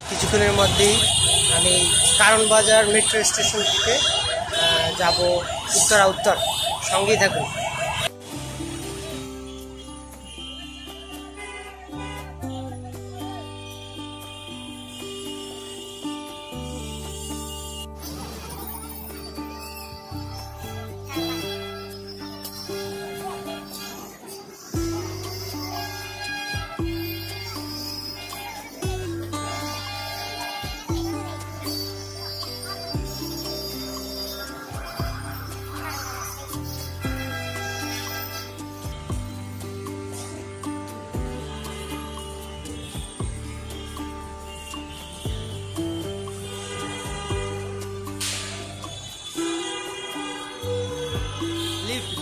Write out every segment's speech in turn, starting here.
কিছুক্ষণের মধ্যেই আমি কারণ বাজার মেট্রো স্টেশন থেকে যাব উত্তর। সঙ্গেই থাকুন।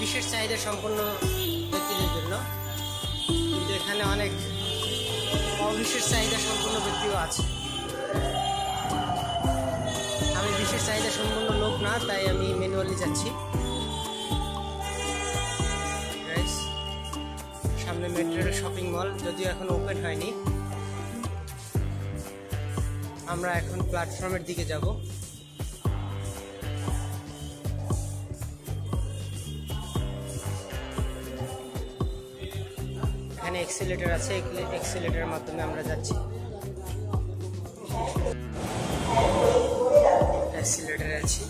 বিশেষ চাহিদা সম্পন্ন ব্যক্তিদের জন্য, কিন্তু এখানে অনেক অবিশেষ চাহিদা সম্পন্ন ব্যক্তিও আছে। আমি বিশেষ চাহিদা সম্পন্ন লোক না, তাই আমি ম্যানুয়ালি যাচ্ছি। সামনে মেট্রোর শপিং মল, যদিও এখন ওপেন হয়নি। আমরা এখন প্ল্যাটফর্মের দিকে যাব। এখানে এক্সিলেটর আছে, এক্সিলেটরের মাধ্যমে আমরা যাচ্ছি। এক্সিলেটরে আছি।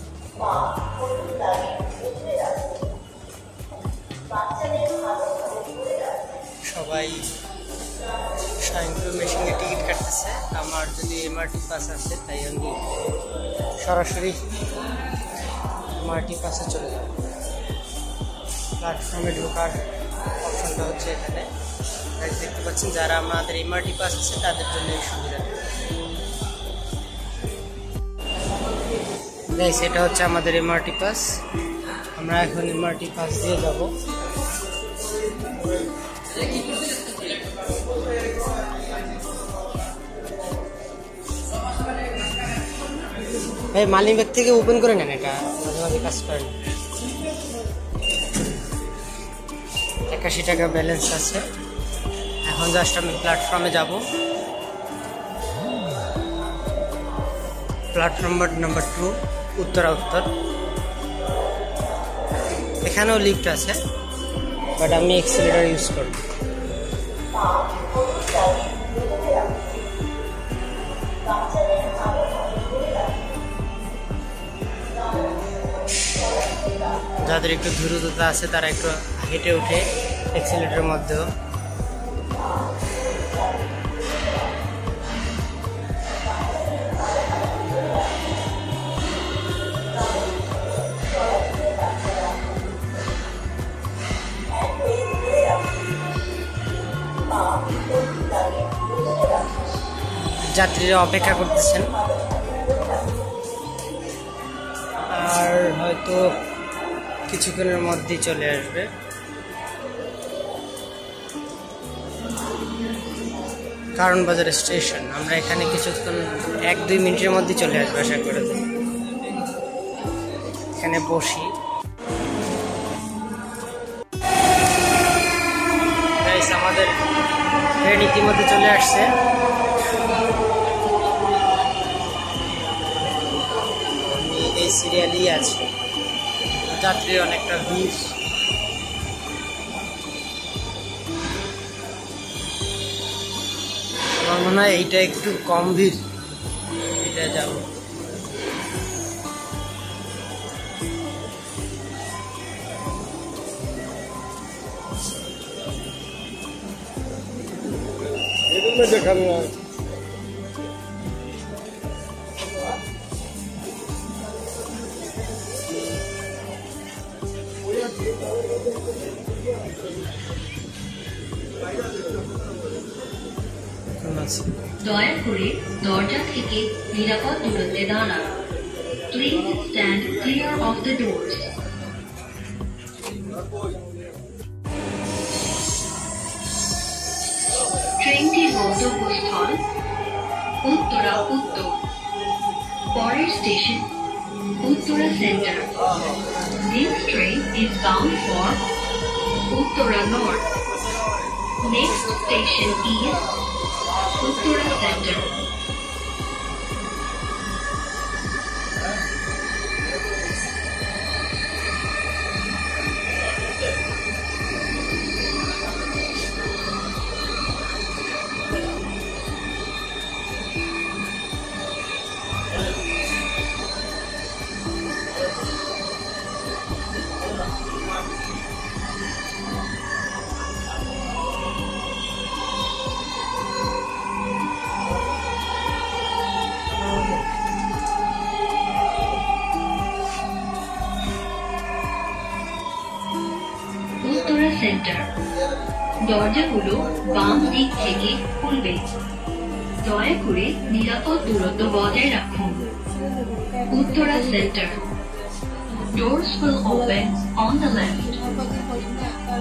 সবাই স্বয়ংক্রিয় মেশিনে টিকিট কাটতেছে। আমার যদি এমআরটি পাস আছে, তাই আমি সরাসরি এমআরটি পাসে চলে যাব। প্ল্যাটফর্মে ঢোকার অপশনটা হচ্ছে এখানে। দেখতে পাচ্ছেন, যারা আমাদের এমআরটি পাস আছে তাদের জন্য এই সুবিধা। সেটা হচ্ছে আমাদের এমআরটি পাস। আমরা এখন এমআরটি পাস দিয়ে যাব। ভাই, মালিক ব্যাগ থেকে ওপেন করে নেন, এটা মাঝে মাঝে কাজ করেন। 81 টাকা ব্যালেন্স আছে। এখন জাস্ট আমি প্ল্যাটফর্মে যাব। প্ল্যাটফর্ম নাম্বার 2, উত্তর। এখানেও লিফট আছে, বাট আমি এক্সিলেটর ইউজ করব। যাদের একটু দ্রুততা আছে তারা একটু হেঁটে উঠে এক্সিলেটরের মধ্যেও। যাত্রীরা অপেক্ষা করতেছেন, আর হয়তো কিছুক্ষণের মধ্যেই চলে আসবে। কারণ বাজার স্টেশন। আমরা এখানে কিছুক্ষণ 1-2 মিনিটের মধ্যে চলে আসবে আশা করে। এখানে বসি। আমাদের ট্রেন ইতিমধ্যে চলে আসছে। আমি এই সিরিয়ালই আছি। যাত্রীর অনেকটা ভিড়। আমার মনে হয় এইটা একটু কম ভিড়, এটা যাবো। দেখানো দয়া করে দরজা থেকে নিরাপদ দূরত্বে দাঁড়ান। Please stand clear of the doors. ট্রেনটির গন্তব্যস্থল উত্তরা উত্তর। পরের station Uttara centre. This train is bound for Uttara North. Next station is Uttara Center. Centre. দরজাগুলো বাম দিক থেকে খুলবে। দয়া করে নিরাপদ দূরত্ব বজায় রাখুন। Uttara centre. Doors will open on the left.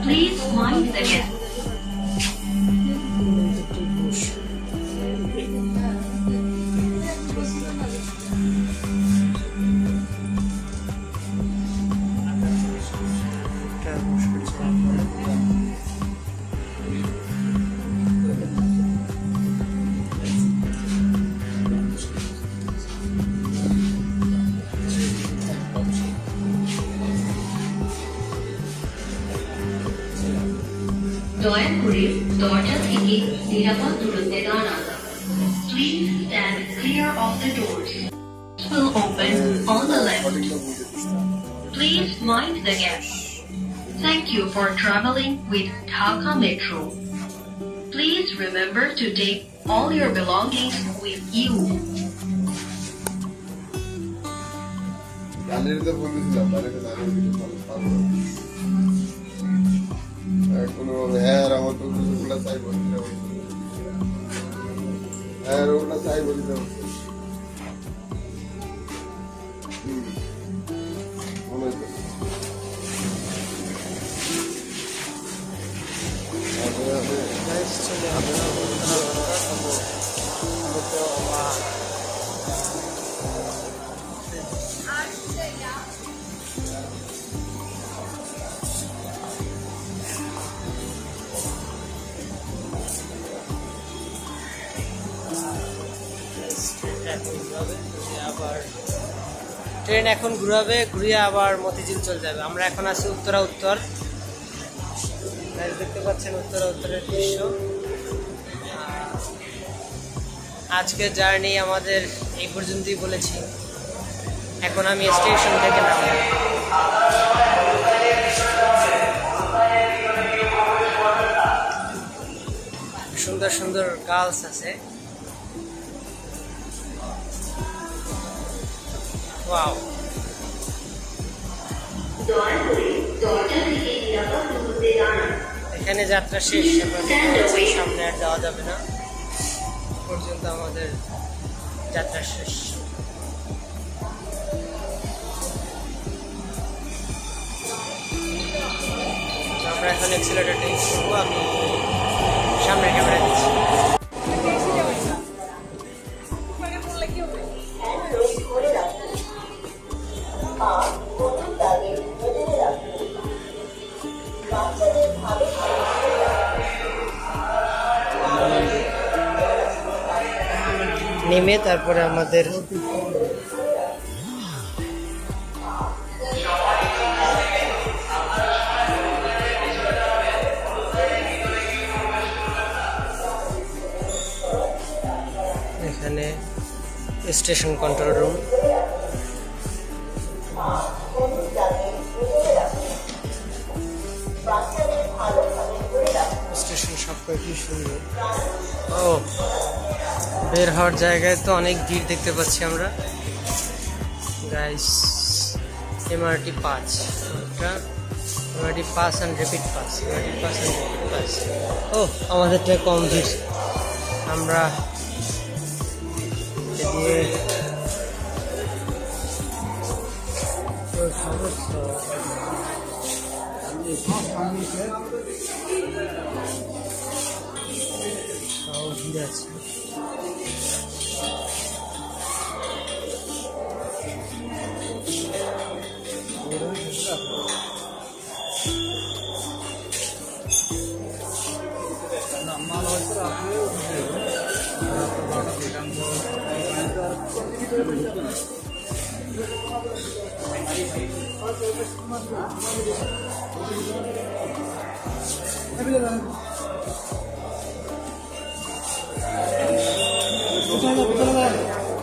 Please mind the gap. দয়া করে দরজা থেকে নিরাপদ দূরত্বে দাঁড়ান। Please stand clear of the doors. Will open on the left. Please mind the gap. Thank you for traveling with Dhaka Metro. Please remember to take all your belongings with you. Train এখন ঘুরাবে, ঘুরিয়ে আবার মতিঝিল চলে যাবে। আমরা এখন আছি উত্তরা উত্তর। দেখতে পাচ্ছেন উত্তরা উত্তরের দৃশ্য। আজকের জার্নি আমাদের এই পর্যন্তই বলেছি। এখন আমি স্টেশন থেকে নামবো। সুন্দর সুন্দর গার্লস আছে। ওয়াও, এখানে যাত্রা শেষ। সামনে আর যাওয়া যাবে না, পর্যন্ত আমাদের যাত্রা শেষ। আমরা এখন এক্সিলারেটর ইউজ করবো। আমি সামনে ক্যামেরা দিচ্ছি। নেমে তারপরে আমাদের এখানে স্টেশন কন্ট্রোল রুম। স্টেশন সবকটি সুন্দর। ও, বের হওয়ার জায়গায় তো অনেক ভিড় দেখতে পাচ্ছি আমরা। Guys, MRT 5, MRT pass and repeat pass, MRT pass and repeat pass. ও, আমাদেরটা কম ভিড়। আমরা ভিড় আছে।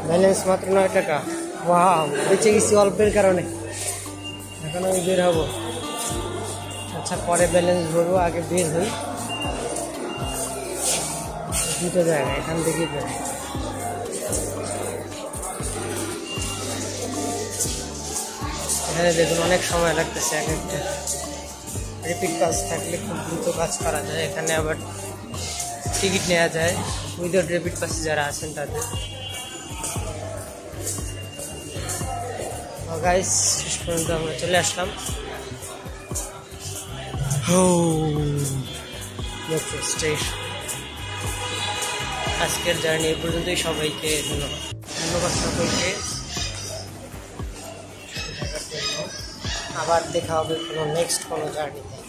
ব্যালেন্স মাত্র 9 টাকা। ওয়াও, বেঁচে গেছি অল্পের কারণে। এখন আমি বের হবো। আচ্ছা, পরে ব্যালেন্স ভরবো, আগে বের হই। দুটো জায়গা, এখান থেকেই বের। এখানে দেখুন অনেক সময় লাগতেছে এক একটা রেপিড পাস থাকলে খুব দ্রুত কাজ করা যায়। এখানে আবার টিকিট নেওয়া যায় উইদাউট রেপিড পাসে যারা আছেন তাদের। গাইস শেষ পর্যন্ত আমরা চলে আসলাম মেট্রো স্টেশন। আজকের জার্নি এই পর্যন্তই। সবাইকে ধন্যবাদ সকলকে। আবার দেখা হবে কোনো নেক্সট কোনো জার্নিতে।